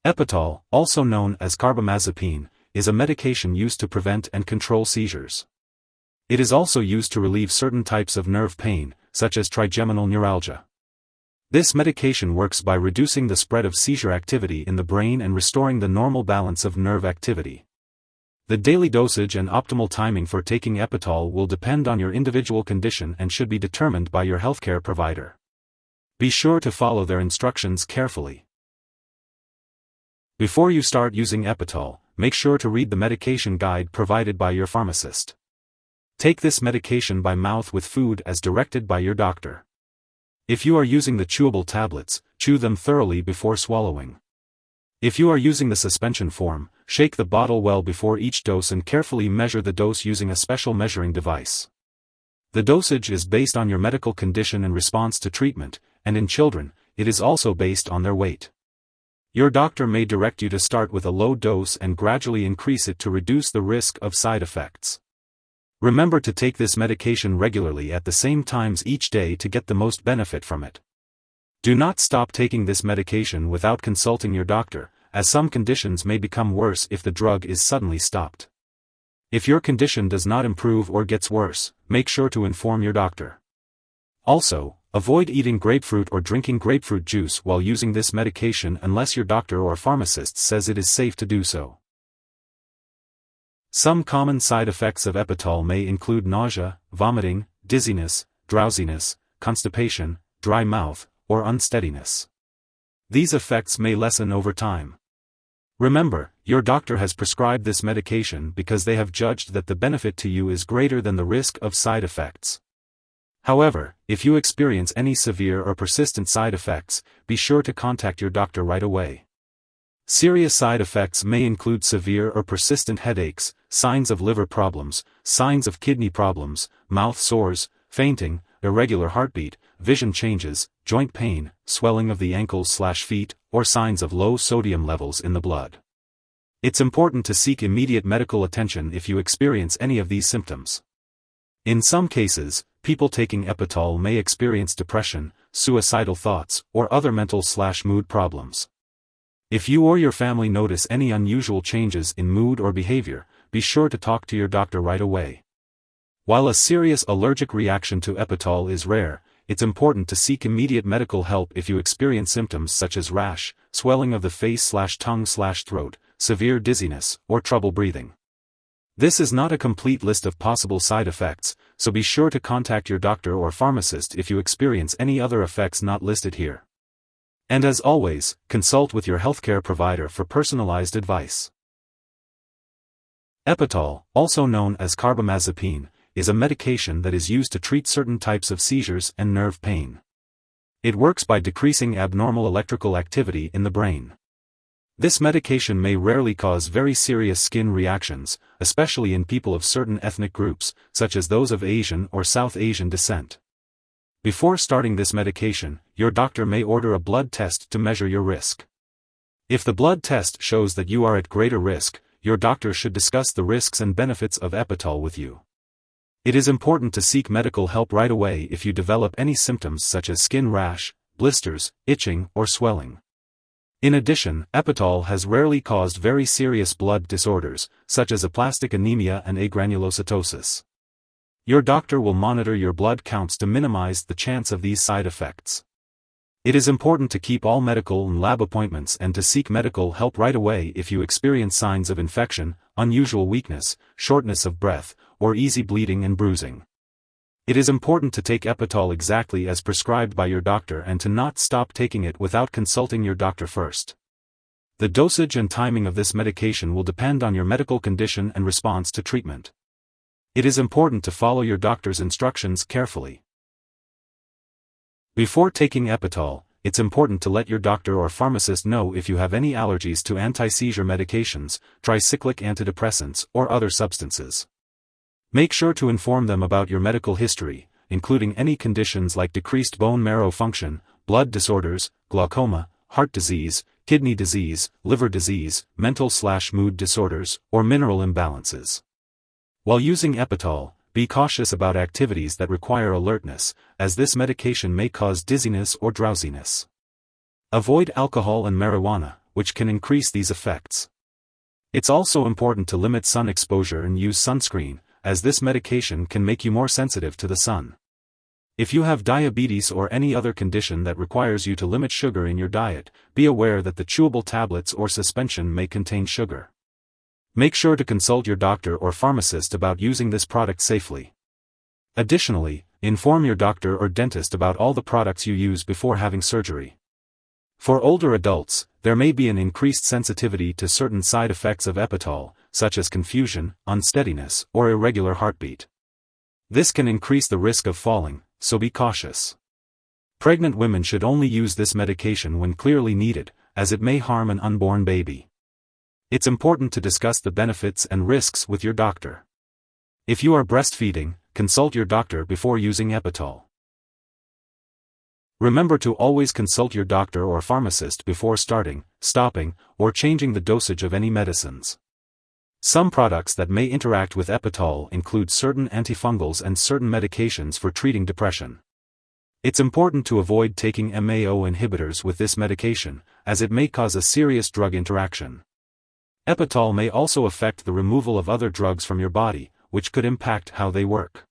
Epitol, also known as carbamazepine, is a medication used to prevent and control seizures. It is also used to relieve certain types of nerve pain, such as trigeminal neuralgia. This medication works by reducing the spread of seizure activity in the brain and restoring the normal balance of nerve activity. The daily dosage and optimal timing for taking Epitol will depend on your individual condition and should be determined by your healthcare provider. Be sure to follow their instructions carefully. Before you start using Epitol, make sure to read the medication guide provided by your pharmacist. Take this medication by mouth with food as directed by your doctor. If you are using the chewable tablets, chew them thoroughly before swallowing. If you are using the suspension form, shake the bottle well before each dose and carefully measure the dose using a special measuring device. The dosage is based on your medical condition and response to treatment, and in children, it is also based on their weight. Your doctor may direct you to start with a low dose and gradually increase it to reduce the risk of side effects. Remember to take this medication regularly at the same times each day to get the most benefit from it. Do not stop taking this medication without consulting your doctor, as some conditions may become worse if the drug is suddenly stopped. If your condition does not improve or gets worse, make sure to inform your doctor. Also, avoid eating grapefruit or drinking grapefruit juice while using this medication unless your doctor or pharmacist says it is safe to do so. Some common side effects of Epitol may include nausea, vomiting, dizziness, drowsiness, constipation, dry mouth, or unsteadiness. These effects may lessen over time. Remember, your doctor has prescribed this medication because they have judged that the benefit to you is greater than the risk of side effects. However, if you experience any severe or persistent side effects, be sure to contact your doctor right away. Serious side effects may include severe or persistent headaches, signs of liver problems, signs of kidney problems, mouth sores, fainting, irregular heartbeat, vision changes, joint pain, swelling of the ankles/feet, or signs of low sodium levels in the blood. It's important to seek immediate medical attention if you experience any of these symptoms. In some cases, people taking Epitol may experience depression, suicidal thoughts, or other mental/mood problems. If you or your family notice any unusual changes in mood or behavior, be sure to talk to your doctor right away. While a serious allergic reaction to Epitol is rare, it's important to seek immediate medical help if you experience symptoms such as rash, swelling of the face/tongue/throat, severe dizziness, or trouble breathing. This is not a complete list of possible side effects, so be sure to contact your doctor or pharmacist if you experience any other effects not listed here. And as always, consult with your healthcare provider for personalized advice. Epitol, also known as carbamazepine, is a medication that is used to treat certain types of seizures and nerve pain. It works by decreasing abnormal electrical activity in the brain. This medication may rarely cause very serious skin reactions, especially in people of certain ethnic groups, such as those of Asian or South Asian descent. Before starting this medication, your doctor may order a blood test to measure your risk. If the blood test shows that you are at greater risk, your doctor should discuss the risks and benefits of Epitol with you. It is important to seek medical help right away if you develop any symptoms such as skin rash, blisters, itching, or swelling. In addition, Epitol has rarely caused very serious blood disorders, such as aplastic anemia and agranulocytosis. Your doctor will monitor your blood counts to minimize the chance of these side effects. It is important to keep all medical and lab appointments and to seek medical help right away if you experience signs of infection, unusual weakness, shortness of breath, or easy bleeding and bruising. It is important to take Epitol exactly as prescribed by your doctor and to not stop taking it without consulting your doctor first. The dosage and timing of this medication will depend on your medical condition and response to treatment. It is important to follow your doctor's instructions carefully. Before taking Epitol, it's important to let your doctor or pharmacist know if you have any allergies to anti-seizure medications, tricyclic antidepressants, or other substances. Make sure to inform them about your medical history, including any conditions like decreased bone marrow function, blood disorders, glaucoma, heart disease, kidney disease, liver disease, mental/mood disorders, or mineral imbalances. While using Epitol, be cautious about activities that require alertness, as this medication may cause dizziness or drowsiness. Avoid alcohol and marijuana, which can increase these effects. It's also important to limit sun exposure and use sunscreen, as this medication can make you more sensitive to the sun. If you have diabetes or any other condition that requires you to limit sugar in your diet, be aware that the chewable tablets or suspension may contain sugar. Make sure to consult your doctor or pharmacist about using this product safely. Additionally, inform your doctor or dentist about all the products you use before having surgery. For older adults, there may be an increased sensitivity to certain side effects of Epitol, such as confusion, unsteadiness, or irregular heartbeat. This can increase the risk of falling, so be cautious. Pregnant women should only use this medication when clearly needed, as it may harm an unborn baby. It's important to discuss the benefits and risks with your doctor. If you are breastfeeding, consult your doctor before using Epitol. Remember to always consult your doctor or pharmacist before starting, stopping, or changing the dosage of any medicines. Some products that may interact with Epitol include certain antifungals and certain medications for treating depression. It's important to avoid taking MAO inhibitors with this medication, as it may cause a serious drug interaction. Epitol may also affect the removal of other drugs from your body, which could impact how they work.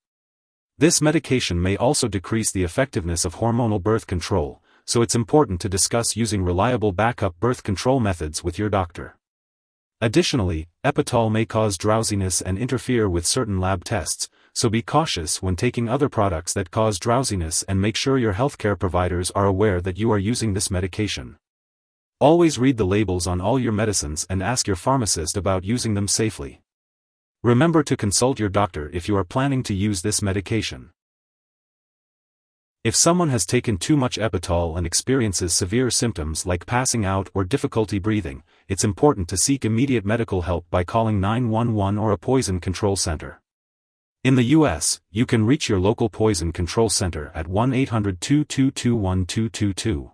This medication may also decrease the effectiveness of hormonal birth control, so it's important to discuss using reliable backup birth control methods with your doctor. Additionally, Epitol may cause drowsiness and interfere with certain lab tests, so be cautious when taking other products that cause drowsiness and make sure your healthcare providers are aware that you are using this medication. Always read the labels on all your medicines and ask your pharmacist about using them safely. Remember to consult your doctor if you are planning to use this medication. If someone has taken too much Epitol and experiences severe symptoms like passing out or difficulty breathing, it's important to seek immediate medical help by calling 911 or a poison control center. In the U.S., you can reach your local poison control center at 1-800-222-1222.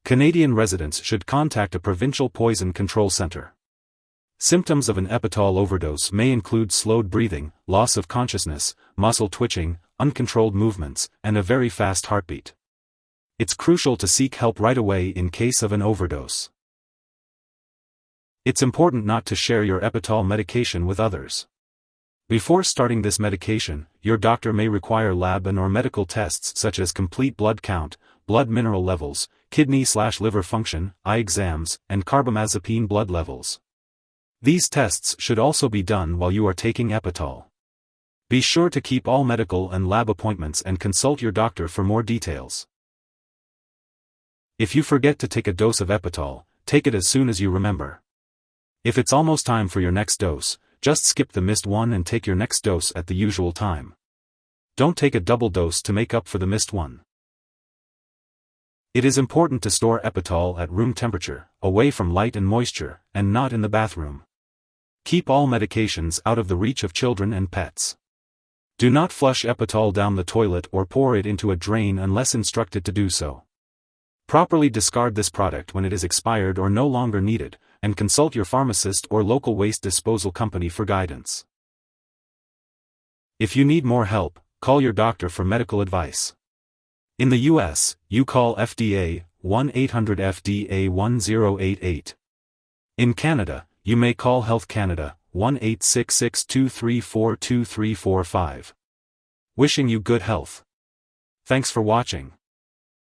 Canadian residents should contact a provincial poison control center. Symptoms of an Epitol overdose may include slowed breathing, loss of consciousness, muscle twitching, uncontrolled movements, and a very fast heartbeat. It's crucial to seek help right away in case of an overdose. It's important not to share your Epitol medication with others. Before starting this medication, your doctor may require lab and/or medical tests such as complete blood count, blood mineral levels, kidney/liver function, eye exams, and carbamazepine blood levels. These tests should also be done while you are taking Epitol. Be sure to keep all medical and lab appointments and consult your doctor for more details. If you forget to take a dose of Epitol, take it as soon as you remember. If it's almost time for your next dose, just skip the missed one and take your next dose at the usual time. Don't take a double dose to make up for the missed one. It is important to store Epitol at room temperature, away from light and moisture, and not in the bathroom. Keep all medications out of the reach of children and pets. Do not flush Epitol down the toilet or pour it into a drain unless instructed to do so. Properly discard this product when it is expired or no longer needed, and consult your pharmacist or local waste disposal company for guidance. If you need more help, call your doctor for medical advice. In the U.S., you call FDA, 1-800-FDA-1088. In Canada, you may call Health Canada, 1-866-234-2345. Wishing you good health. Thanks for watching.